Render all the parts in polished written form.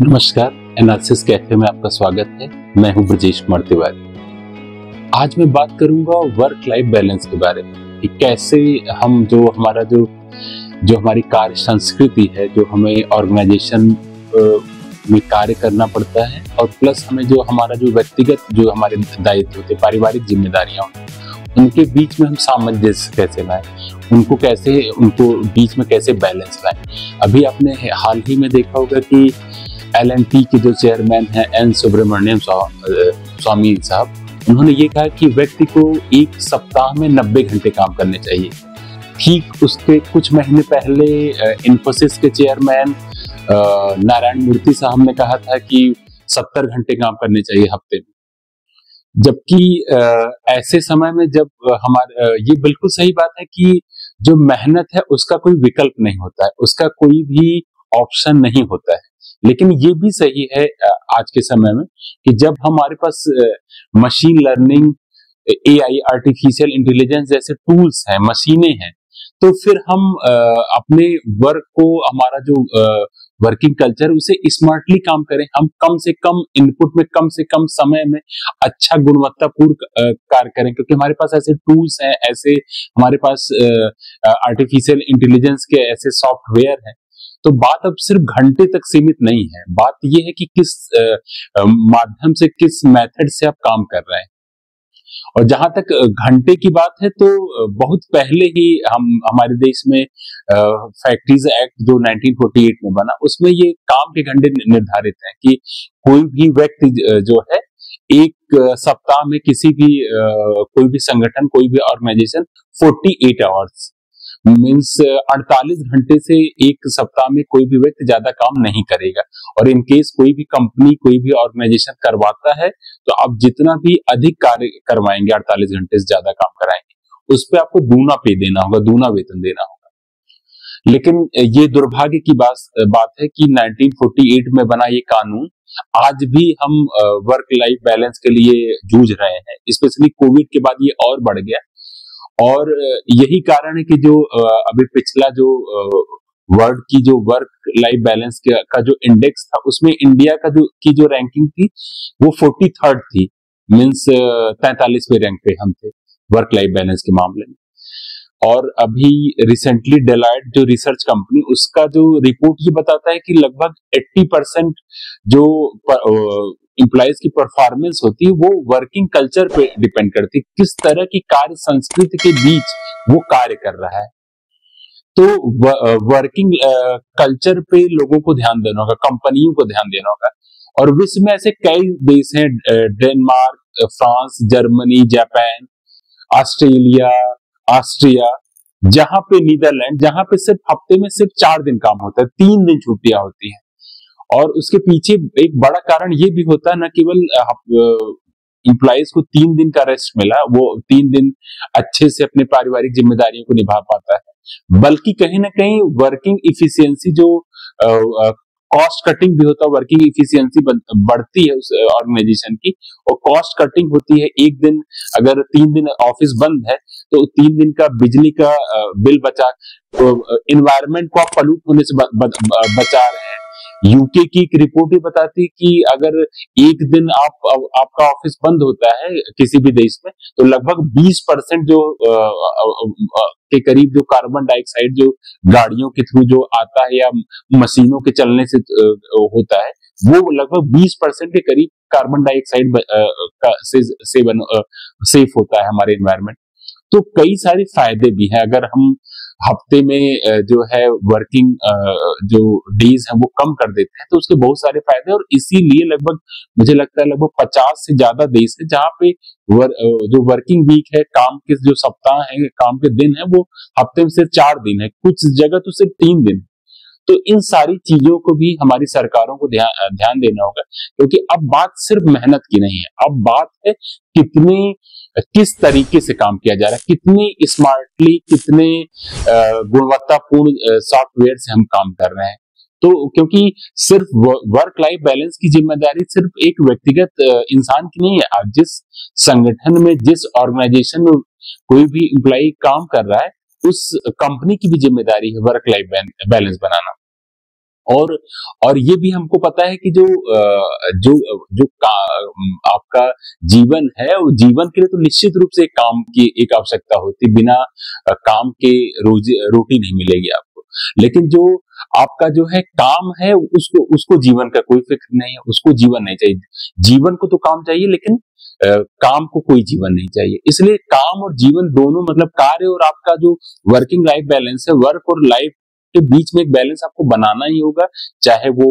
नमस्कार, analysis cafe में आपका स्वागत है। मैं हूं ब्रजेश कुमार तिवारी। आज मैं बात करूंगा वर्क लाइफ बैलेंस के बारे में कि कैसे हम जो हमारी कार्य संस्कृति है, जो हमें ऑर्गेनाइजेशन में कार्य करना पड़ता है और प्लस हमें जो हमारा जो व्यक्तिगत जो हमारे दायित्व होते, पारिवारिक जिम्मेदारियां होती, उनके बीच में हम सामंजस्य कैसे लाएं, उनको बीच में कैसे बैलेंस लाएं। अभी आपने हाल ही में देखा होगा कि L&T के जो चेयरमैन हैं एन सुब्रमण्यम स्वामी साहब, उन्होंने ये कहा कि व्यक्ति को एक सप्ताह में 90 घंटे काम करने चाहिए। ठीक उसके कुछ महीने पहले इन्फोसिस के चेयरमैन नारायण मूर्ति साहब ने कहा था कि 70 घंटे काम करने चाहिए हफ्ते में। जबकि ऐसे समय में जब ये बिल्कुल सही बात है कि जो मेहनत है उसका कोई विकल्प नहीं होता है, उसका कोई भी ऑप्शन नहीं होता है। लेकिन ये भी सही है आज के समय में कि जब हमारे पास machine learning, AI, artificial intelligence जैसे टूल्स हैं, मशीनें हैं, तो फिर हम अपने वर्क को, हमारा जो वर्किंग कल्चर, उसे स्मार्टली काम करें। हम कम से कम इनपुट में, कम से कम समय में अच्छा गुणवत्तापूर्ण कार्य करें, क्योंकि हमारे पास ऐसे टूल्स हैं, ऐसे हमारे पास आर्टिफिशियल इंटेलिजेंस के ऐसे सॉफ्टवेयर हैं। तो बात अब सिर्फ घंटे तक सीमित नहीं है, बात यह है कि किस माध्यम से, किस मेथड से आप काम कर रहे हैं। और जहां तक घंटे की बात है, तो बहुत पहले ही हमारे देश में फैक्ट्रीज एक्ट जो 1948 में बना, उसमें ये काम के घंटे निर्धारित हैं कि कोई भी व्यक्ति जो है एक सप्ताह में कोई भी संगठन, कोई भी ऑर्गेनाइजेशन 48 आवर्स मीन्स 48 घंटे से एक सप्ताह में कोई भी व्यक्ति ज्यादा काम नहीं करेगा। और इन केस कोई भी कंपनी, कोई भी ऑर्गेनाइजेशन करवाता है, तो आप जितना भी अधिक कार्य करवाएंगे, 48 घंटे से ज्यादा काम कराएंगे, उस पर आपको दूना पे देना होगा, दूना वेतन देना होगा। लेकिन ये दुर्भाग्य की बात है कि 1948 में बना ये कानून आज भी हम वर्क लाइफ बैलेंस के लिए जूझ रहे हैं। स्पेशली कोविड के बाद ये और बढ़ गया। और यही कारण है कि जो अभी पिछला जो वर्ल्ड की जो वर्क लाइफ बैलेंस का जो इंडेक्स था, उसमें इंडिया की जो रैंकिंग थी वो 43rd थी, मीन्स 43वें रैंक पे हम थे वर्क लाइफ बैलेंस के मामले में। और अभी रिसेंटली डेलॉयट जो रिसर्च कंपनी, उसका जो रिपोर्ट ये बताता है कि लगभग 80% जो एम्प्लॉइज की परफॉर्मेंस होती है वो वर्किंग कल्चर पे डिपेंड करती है, किस तरह की कार्य संस्कृति के बीच वो कार्य कर रहा है। तो वर्किंग कल्चर पे लोगों को ध्यान देना होगा, कंपनियों को ध्यान देना होगा। और विश्व में ऐसे कई देश हैं, Denmark, France, Germany, Japan, Australia, Austria, जहां पे नीदरलैंड, जहां पे सिर्फ हफ्ते में सिर्फ 4 दिन काम होता है, 3 दिन छुट्टियां होती हैं। और उसके पीछे एक बड़ा कारण ये भी होता है, न केवल एम्प्लॉइज को 3 दिन का रेस्ट मिला, वो 3 दिन अच्छे से अपने पारिवारिक जिम्मेदारियों को निभा पाता है, बल्कि कहीं ना कहीं वर्किंग इफिशियंसी, जो कॉस्ट कटिंग भी होता है, वर्किंग इफिशियंसी बढ़ती है उस ऑर्गेनाइजेशन की। और कॉस्ट कटिंग होती है, एक दिन अगर 3 दिन ऑफिस बंद है तो 3 दिन का बिजली का बिल बचा, तो इन्वायरमेंट को आप पॉल्यूट होने से बचा रहे हैं। यूके की एक रिपोर्ट ही बताती है कि अगर एक दिन आपका ऑफिस बंद होता है किसी भी देश में, तो लगभग 20% जो के करीब जो कार्बन डाइऑक्साइड जो गाड़ियों के थ्रू जो आता है या मशीनों के चलने से होता है, वो लगभग 20% के करीब कार्बन डाइऑक्साइड का सेफ होता है हमारे एनवायरमेंट। तो कई सारे फायदे भी हैं। अगर हम हफ्ते में जो है वर्किंग जो डेज है वो कम कर देते हैं, तो उसके बहुत सारे फायदे। और इसीलिए मुझे लगता है लगभग 50 से ज्यादा देश है जहां पे जो वर्किंग वीक है, काम के जो सप्ताह है, काम के दिन है, वो हफ्ते में सिर्फ 4 दिन है, कुछ जगह तो सिर्फ 3 दिन। तो इन सारी चीजों को भी हमारी सरकारों को ध्यान देना होगा, क्योंकि अब बात सिर्फ मेहनत की नहीं है, अब बात है किस तरीके से काम किया जा रहा है, कितनी स्मार्टली, कितने गुणवत्तापूर्ण सॉफ्टवेयर से हम काम कर रहे हैं। तो क्योंकि सिर्फ वर्क लाइफ बैलेंस की जिम्मेदारी सिर्फ एक व्यक्तिगत इंसान की नहीं है। आज जिस संगठन में, जिस ऑर्गेनाइजेशन में कोई भी एम्प्लॉय काम कर रहा है, उस कंपनी की भी जिम्मेदारी है वर्क लाइफ बैलेंस बनाना। और और ये भी हमको पता है कि जो जो आपका जीवन है, वो जीवन के लिए तो निश्चित रूप से काम की एक आवश्यकता होती है। बिना काम के रोजी रोटी नहीं मिलेगी आपको। लेकिन जो आपका जो है काम है, उसको उसको जीवन का कोई फिक्र नहीं है, उसको जीवन नहीं चाहिए। जीवन को तो काम चाहिए, लेकिन काम को कोई जीवन नहीं चाहिए। इसलिए काम और जीवन दोनों, मतलब कार्य और आपका जो वर्किंग लाइफ बैलेंस है, वर्क और लाइफ के बीच में एक बैलेंस आपको बनाना ही होगा, चाहे वो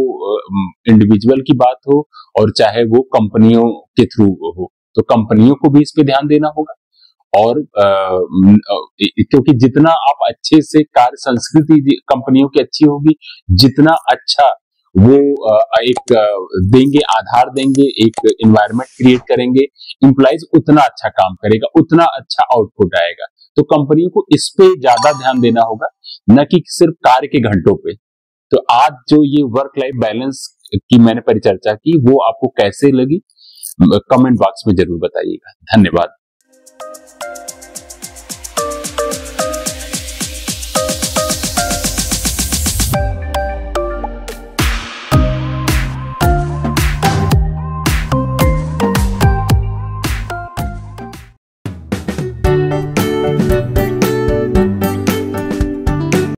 इंडिविजुअल की बात हो और चाहे वो कंपनियों के थ्रू हो। तो कंपनियों को भी इस पे ध्यान देना होगा। और क्योंकि जितना आप अच्छे से कार्य संस्कृति कंपनियों की अच्छी होगी, जितना अच्छा वो एक देंगे, आधार देंगे, एक एनवायरनमेंट क्रिएट करेंगे, एम्प्लॉइज उतना अच्छा काम करेगा, उतना अच्छा आउटपुट आएगा। तो कंपनियों को इस पे ज्यादा ध्यान देना होगा, न कि सिर्फ कार्य के घंटों पे। तो आज जो ये वर्क लाइफ बैलेंस की मैंने परिचर्चा की, वो आपको कैसे लगी, कमेंट बॉक्स में जरूर बताइएगा। धन्यवाद।